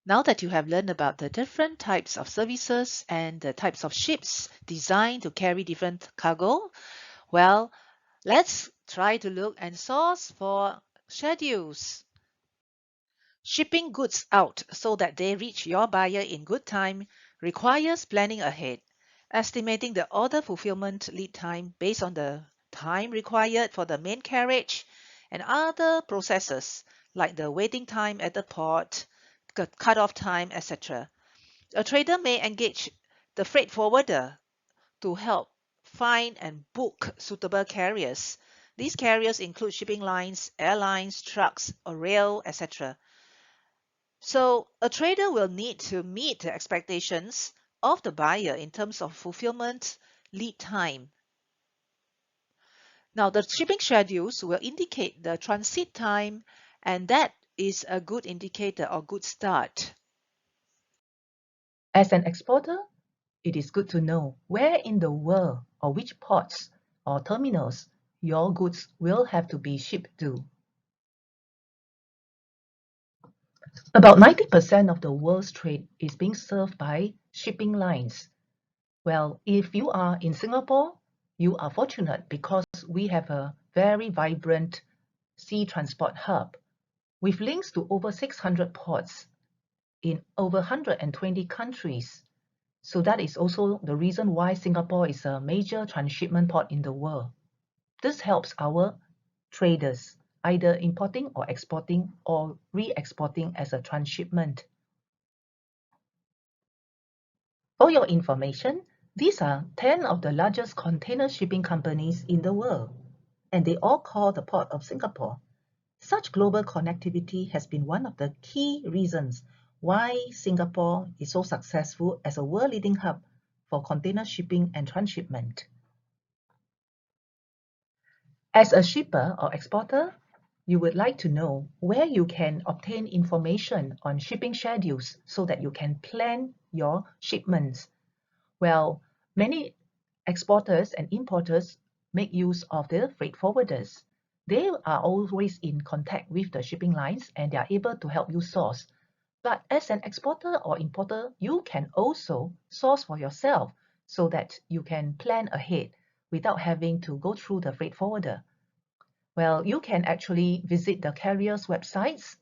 Now that you have learned about the different types of services and the types of ships designed to carry different cargo, well, let's try to look and source for schedules. Shipping goods out so that they reach your buyer in good time requires planning ahead, estimating the order fulfillment lead time based on the time required for the main carriage and other processes like the waiting time at the port, cut-off time, etc. A trader may engage the freight forwarder to help find and book suitable carriers. These carriers include shipping lines, airlines, trucks, or rail, etc. So a trader will need to meet the expectations of the buyer in terms of fulfillment lead time. Now, the shipping schedules will indicate the transit time, and that is a good indicator or good start. As an exporter, it is good to know where in the world or which ports or terminals your goods will have to be shipped to. About 90% of the world's trade is being served by shipping lines. Well, if you are in Singapore, you are fortunate because we have a very vibrant sea transport hub with links to over 600 ports in over 120 countries. So that is also the reason why Singapore is a major transshipment port in the world. This helps our traders either importing or exporting or re-exporting as a transshipment. For your information, these are 10 of the largest container shipping companies in the world, and they all call the Port of Singapore. Such global connectivity has been one of the key reasons why Singapore is so successful as a world-leading hub for container shipping and transshipment. As a shipper or exporter, you would like to know where you can obtain information on shipping schedules so that you can plan your shipments. Well, many exporters and importers make use of the freight forwarders. They are always in contact with the shipping lines and they are able to help you source. But as an exporter or importer, you can also source for yourself so that you can plan ahead without having to go through the freight forwarder. Well, you can actually visit the carrier's websites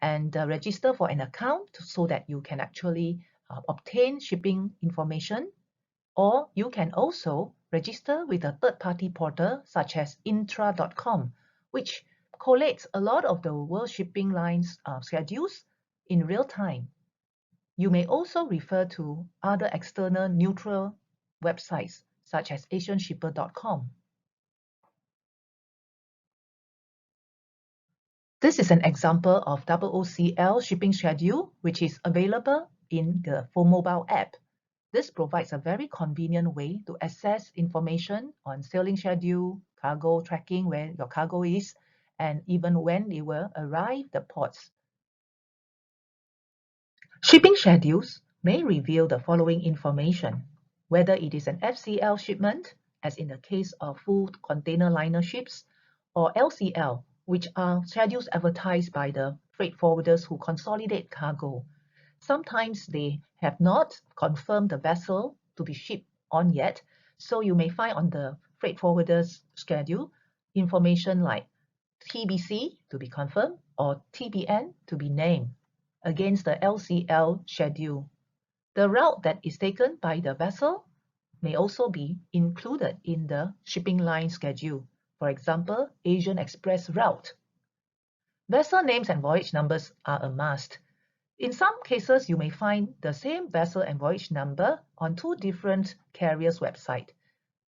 and register for an account so that you can actually obtain shipping information, or you can also register with a third-party portal such as intra.com, which collates a lot of the world shipping lines schedules in real time. You may also refer to other external neutral websites such as asianshipper.com. This is an example of OOCL shipping schedule, which is available in the mobile app. This provides a very convenient way to access information on sailing schedule, cargo tracking, where your cargo is, and even when it will arrive the ports. Shipping schedules may reveal the following information, whether it is an FCL shipment, as in the case of full container liner ships, or LCL, which are schedules advertised by the freight forwarders who consolidate cargo. Sometimes they have not confirmed the vessel to be shipped on yet, so you may find on the freight forwarder's schedule information like TBC to be confirmed or TBN to be named against the LCL schedule. The route that is taken by the vessel may also be included in the shipping line schedule. For example, Asian Express route. Vessel names and voyage numbers are a must. In some cases, you may find the same vessel and voyage number on two different carriers' websites.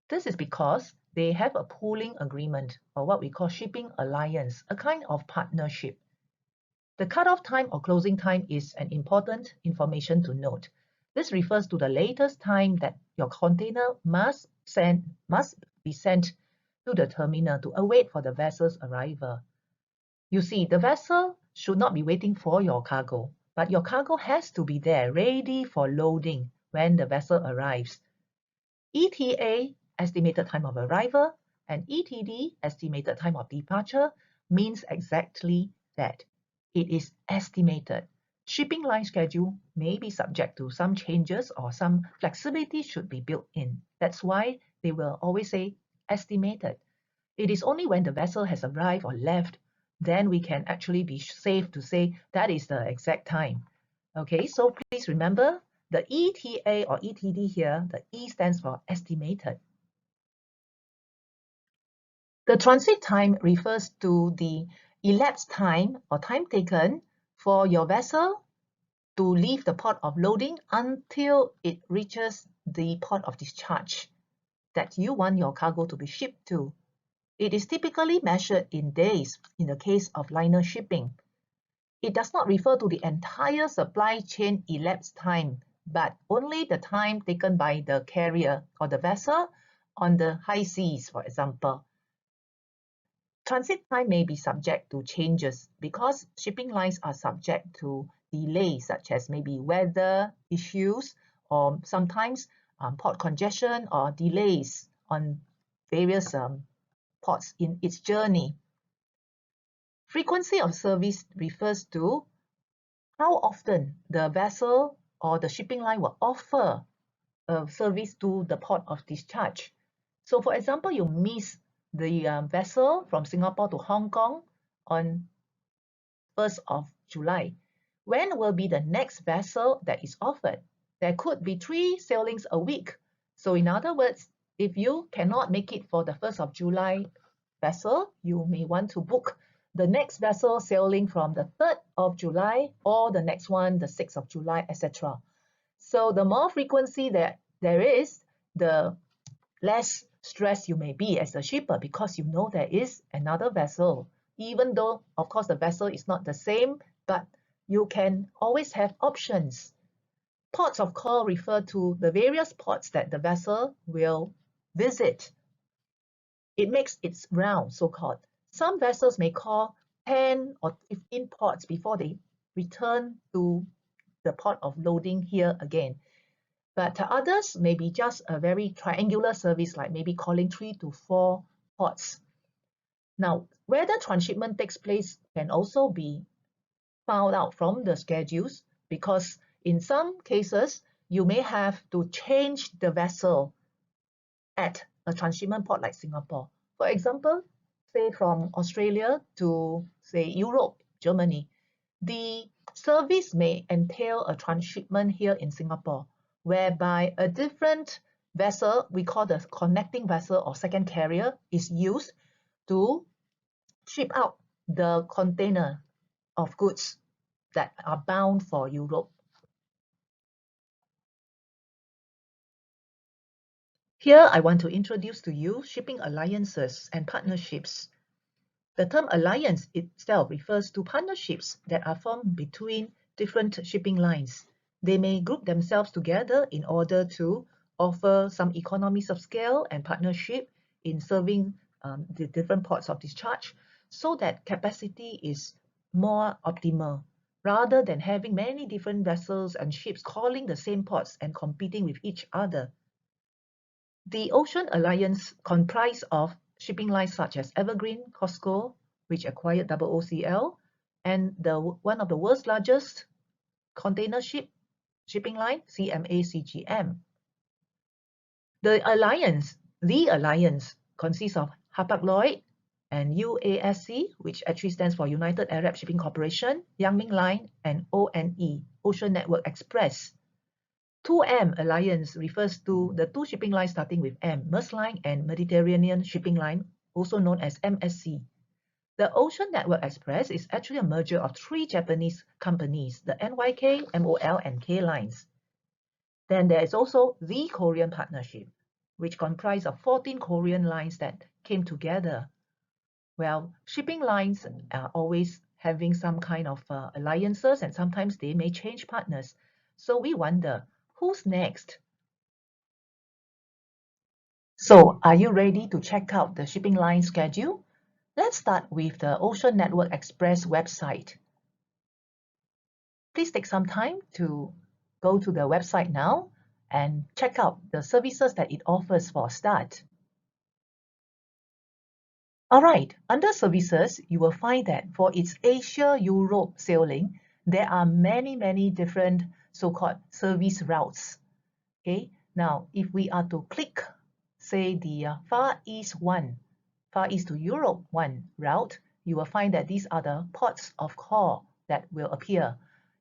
This is because they have a pooling agreement, or what we call shipping alliance, a kind of partnership. The cutoff time or closing time is an important information to note. This refers to the latest time that your container must be sent to the terminal to await for the vessel's arrival. You see, the vessel should not be waiting for your cargo, but your cargo has to be there ready for loading when the vessel arrives. ETA, estimated time of arrival, and ETD, estimated time of departure, means exactly that. It is estimated. shipping line schedule may be subject to some changes or some flexibility should be built in. That's why they will always say estimated. It is only when the vessel has arrived or left, then we can actually be safe to say that is the exact time. Okay, so please remember the ETA or ETD here, the E stands for estimated. The transit time refers to the elapsed time or time taken for your vessel to leave the port of loading until it reaches the port of discharge that you want your cargo to be shipped to. It is typically measured in days in the case of liner shipping. It does not refer to the entire supply chain elapsed time, but only the time taken by the carrier or the vessel on the high seas, for example. Transit time may be subject to changes because shipping lines are subject to delays such as maybe weather issues or sometimes port congestion or delays on various ports in its journey. Frequency of service refers to how often the vessel or the shipping line will offer a service to the port of discharge. So for example, you miss the vessel from Singapore to Hong Kong on 1st of July. When will be the next vessel that is offered? There could be 3 sailings a week. So in other words, if you cannot make it for the 1st of July vessel, you may want to book the next vessel sailing from the 3rd of July or the next one, the 6th of July, etc. So the more frequency that there is, the less stressed you may be as a shipper because you know there is another vessel. Even though, of course, the vessel is not the same, but you can always have options. Ports of call refer to the various ports that the vessel will visit. It makes its round, so-called. Some vessels may call 10 or 15 ports before they return to the port of loading here again. But others may be just a very triangular service, like maybe calling 3 to 4 ports. Now, whether transshipment takes place can also be found out from the schedules, because in some cases, you may have to change the vessel at a transshipment port like Singapore. For example, say from Australia to, say, Europe, Germany, the service may entail a transshipment here in Singapore, whereby a different vessel, we call the connecting vessel or second carrier, is used to ship out the container of goods that are bound for Europe. Here, I want to introduce to you shipping alliances and partnerships. The term alliance itself refers to partnerships that are formed between different shipping lines. They may group themselves together in order to offer some economies of scale and partnership in serving the different ports of discharge so that capacity is more optimal, rather than having many different vessels and ships calling the same ports and competing with each other. The Ocean Alliance comprised of shipping lines such as Evergreen, COSCO, which acquired OOCL, and one of the world's largest container shipping line, CMA CGM. The alliance consists of Hapag-Lloyd and UASC, which actually stands for United Arab Shipping Corporation, Yang Ming Line, and ONE, Ocean Network Express. 2M Alliance refers to the 2 shipping lines starting with M, Maersk Line and Mediterranean Shipping Line, also known as MSC. The Ocean Network Express is actually a merger of 3 Japanese companies, the NYK, MOL, and K lines. Then there is also the Korean Partnership, which comprised of 14 Korean lines that came together. Well, shipping lines are always having some kind of alliances, and sometimes they may change partners. So we wonder, who's next? So are you ready to check out the shipping line schedule? Let's start with the Ocean Network Express website. Please take some time to go to the website now and check out the services that it offers for a start. Alright, under services, you will find that for its Asia-Europe sailing, there are many different so-called service routes. Okay, now if we are to click, say the Far East to Europe 1 route, you will find that these are the ports of call that will appear.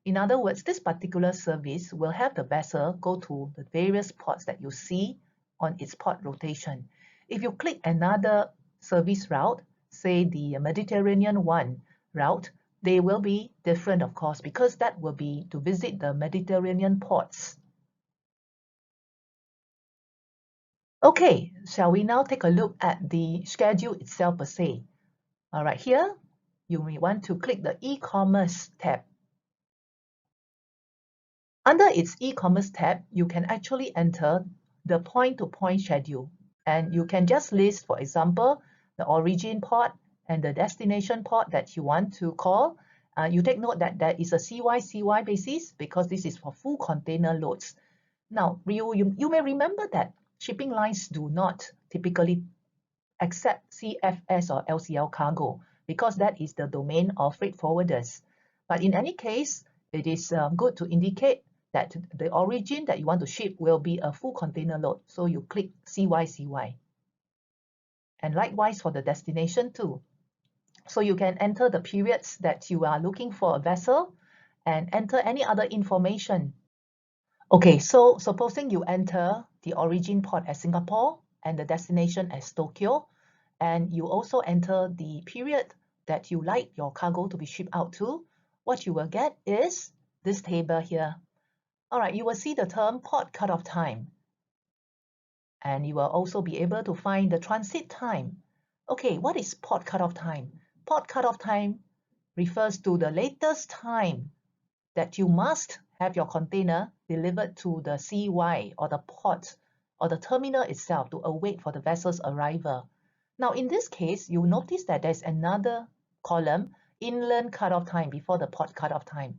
In other words, this particular service will have the vessel go to the various ports that you see on its port rotation. If you click another service route, say the Mediterranean 1 route, they will be different, of course, because that will be to visit the Mediterranean ports. Okay, shall we now take a look at the schedule itself per se? All right, here you may want to click the e-commerce tab. Under its e-commerce tab, you can actually enter the point-to-point schedule, and you can just list, for example, the origin port and the destination port that you want to call. You take note that there is a CY basis because this is for full container loads. Now, you may remember that shipping lines do not typically accept CFS or LCL cargo because that is the domain of freight forwarders. But in any case, it is good to indicate that the origin that you want to ship will be a full container load. So you click CY. And likewise for the destination too. So you can enter the periods that you are looking for a vessel and enter any other information. Okay, so supposing you enter the origin port as Singapore and the destination as Tokyo, and you also enter the period that you like your cargo to be shipped out to, what you will get is this table here. All right, you will see the term port cutoff time. And you will also be able to find the transit time. Okay, what is port cutoff time? Port cutoff time refers to the latest time that you must have your container delivered to the CY or the port or the terminal itself to await for the vessel's arrival. Now, in this case, you notice that there's another column, inland cutoff time, before the port cutoff time.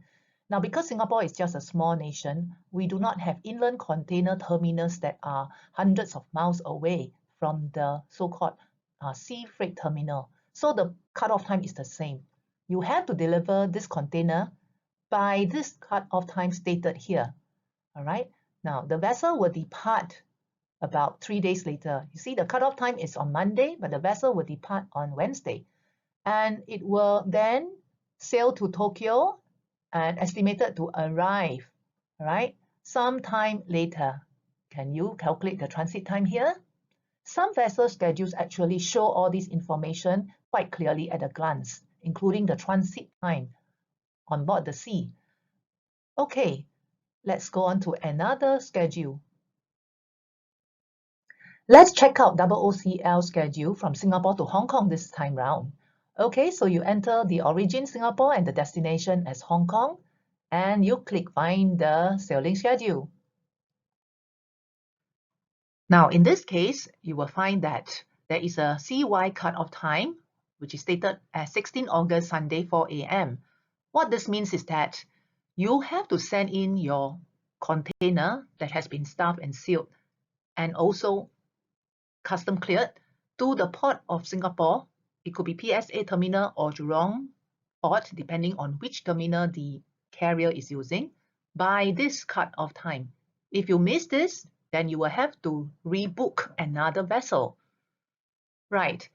Now, because Singapore is just a small nation, we do not have inland container terminals that are hundreds of miles away from the so-called sea freight terminal. So the cutoff time is the same. You have to deliver this container by this cut-off time stated here. All right. Now, the vessel will depart about 3 days later. You see, the cut-off time is on Monday, but the vessel will depart on Wednesday. And it will then sail to Tokyo and estimated to arrive, right, sometime later. Can you calculate the transit time here? Some vessel schedules actually show all this information quite clearly at a glance, including the transit time on board the sea. Okay, let's go on to another schedule. Let's check out OOCL schedule from Singapore to Hong Kong this time round. Okay, so you enter the origin Singapore and the destination as Hong Kong, and you click find the sailing schedule. Now, in this case, you will find that there is a CY cut-off time, which is stated as 16 August, Sunday, 4 a.m. What this means is that you have to send in your container that has been stuffed and sealed and also custom cleared to the port of Singapore. It could be PSA terminal or Jurong port, depending on which terminal the carrier is using, by this cut-off time. If you miss this, then you will have to rebook another vessel. Right.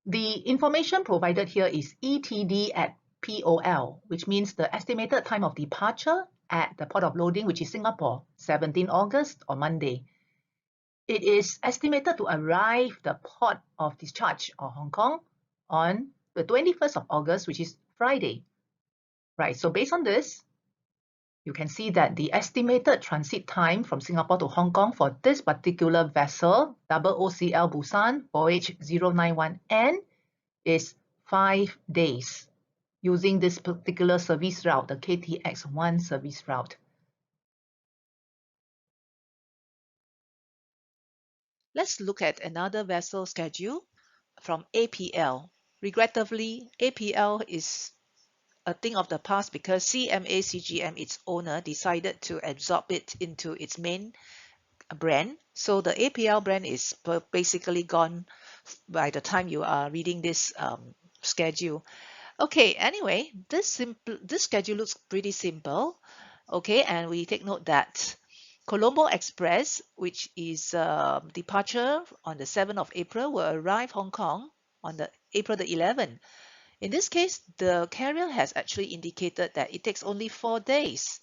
The information provided here is ETD at POL, which means the estimated time of departure at the port of loading, which is Singapore, 17 August or Monday. It is estimated to arrive the port of discharge or Hong Kong on the 21st of August, which is Friday. Right, so based on this, you can see that the estimated transit time from Singapore to Hong Kong for this particular vessel, OOCL Busan voyage 091N, is 5 days using this particular service route, the KTX1 service route. Let's look at another vessel schedule from APL. Regrettably, APL is a thing of the past because CMA CGM, its owner, decided to absorb it into its main brand. So the APL brand is basically gone by the time you are reading this schedule. Okay, anyway, this schedule looks pretty simple. Okay, and we take note that Colombo Express, which is departure on the 7th of April, will arrive Hong Kong on the April the 11th. In this case, the carrier has actually indicated that it takes only 4 days,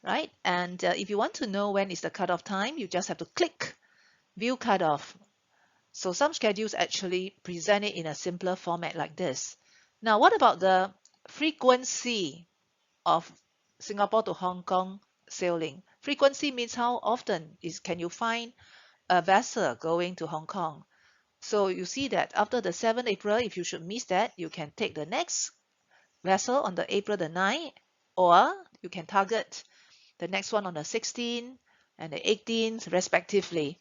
right? And if you want to know when is the cutoff time, you just have to click View Cutoff. So some schedules actually present it in a simpler format like this. Now, what about the frequency of Singapore to Hong Kong sailing? Frequency means how often can you find a vessel going to Hong Kong? So you see that after the 7th April, if you should miss that, you can take the next vessel on the April the 9th, or you can target the next one on the 16th and the 18th respectively.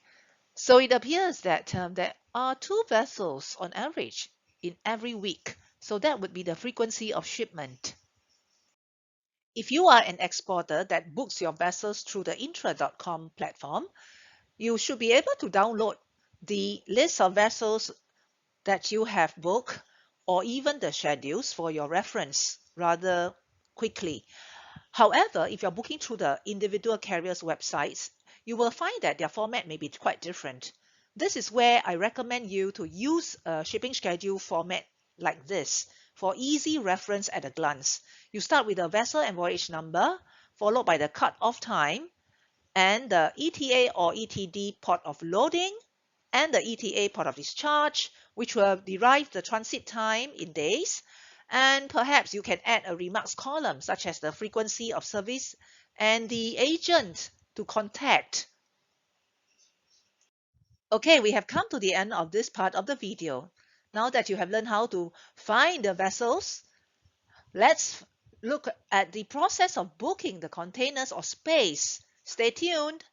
So it appears that there are 2 vessels on average in every week. So that would be the frequency of shipment. If you are an exporter that books your vessels through the intra.com platform, you should be able to download the list of vessels that you have booked or even the schedules for your reference rather quickly. However, if you're booking through the individual carriers' websites, you will find that their format may be quite different. This is where I recommend you to use a shipping schedule format like this for easy reference at a glance. You start with the vessel and voyage number, followed by the cut-off time, and the ETA or ETD port of loading, and the ETA port of discharge, which will derive the transit time in days. And perhaps you can add a remarks column, such as the frequency of service and the agent to contact. Okay, we have come to the end of this part of the video. Now that you have learned how to find the vessels, let's look at the process of booking the containers or space. Stay tuned.